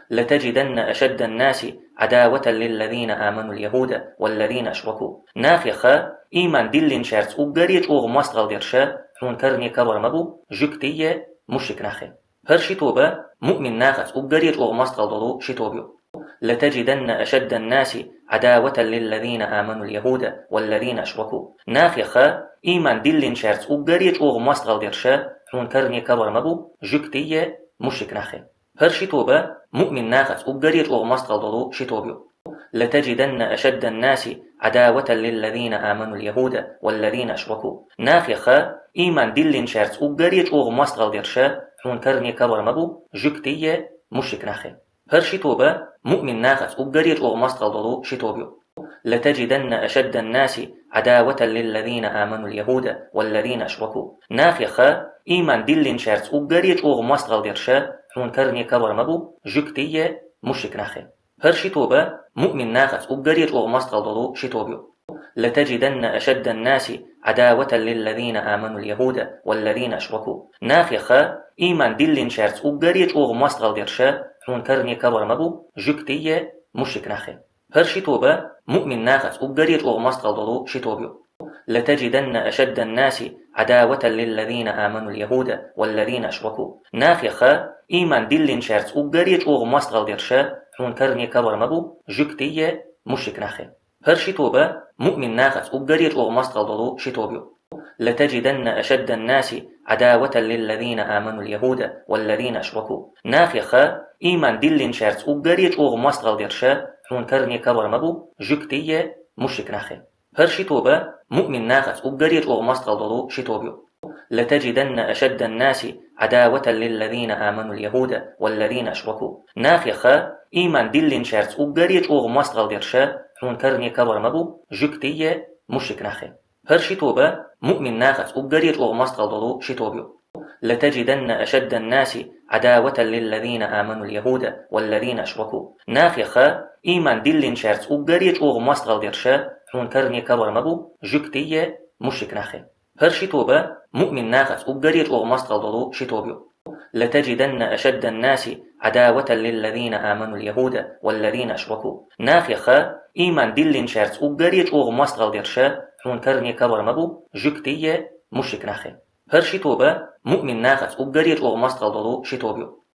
لتجدن أشد الناس عداوة للذين آمنوا اليهود والذين أشركوا ناخيخا إيمان دلين شارت أبقريت أغ مستغل ديرشا حون كرني كبر مبو جكتية مشك ناخي هر شتوبة مؤمن ناخت أبقريت أغ مستغل دلو شتوبيو لتجدن أشد الناس عداوة للذين آمنوا اليهود والذين أشركوا ناخيخا إيمان دلين شارت أبقريت أغ مستغل ديرشا حون كرني كبر مبو جكتية مشك ناخي هر شتوبة مؤمن ناخت أبقريت أغ مستغل دلو شتوبيو لتجدن أشد الناس عداوة للذين آمنوا اليهود والذين أشركوا ناخيخا إيمان دلين شارت أبقريت أغ مستغل ديرشا حون كرني كبر مبو جكتية مشك ناخي هر شتوبة مؤمن ناخت أبقريت أغ مستغل دلو شتوبيو لتجدن أشد الناس عداوة للذين آمنوا اليهود والذين أشركوا ناخيخا إيمان دلين شارت أبقريت أغ مستغل ديرشا حون كرني كبر مبو جكتية مشك ناخي هر شتوبة مؤمن ناخت أبقريت أغ مستغل دلو شتوبيو لتجدن أشد الناس عداوة للذين آمنوا اليهود والذين أشركوا ناخيخا إيمان دلين شارت أبقريت أغ مستغل ديرشا حون كرني كبر مبو جكتية مشك ناخي هر شتوبة مؤمن ناخت أبقريت أغ مستغل دلو شتوبيو لتجدن أشد الناس عداوة للذين آمنوا اليهود والذين أشركوا ناخيخا إيمان دلين شارت أبقريت أغ مستغل ديرشا حون كرني كبر مبو جكتية مشك ناخي هر شتوبة مؤمن ناخت أبقريت أغ مستغل دلو شتوبيو لتجدن أشد الناس عداوة للذين آمنوا اليهود والذين أشركوا ناخيخا إيمان دلين شارت أبقريت أغ مستغل ديرشا حون كرني كبر مبو جكتية مشك ناخي هر شتوبة مؤمن ناخت أبقريت أغ مستغل دلو شتوبيو لتجدن أشد الناس عداوة للذين آمنوا اليهود والذين أشركوا ناخيخا إيمان دلين شارت أبقريت أغ مستغل ديرشا حون كرني كبر مبو جكتية مشك ناخي هر شتوبة مؤمن ناخت أبقريت أغ مستغل دلو شتوبيو لتجدن أشد الناس عداوة للذين آمنوا اليهود والذين أشركوا ناخيخا إيمان دلين شارت أبقريت أغ مستغل ديرشا حون كرني كبر مبو جكتية مشك ناخي هر شتوبة مؤمن ناخت أبقريت أغ مستغل دلو شتوبيو لتجدن أشد الناس عداوة للذين آمنوا اليهود والذين أشركوا ناخيخا إيمان دلين شارت أبقريت أغ مستغل ديرشا حون كرني كبر مبو جكتية مشك ناخي هر شتوبة مؤمن ناخت أبقريت أغ مستغل دلو شتوبيو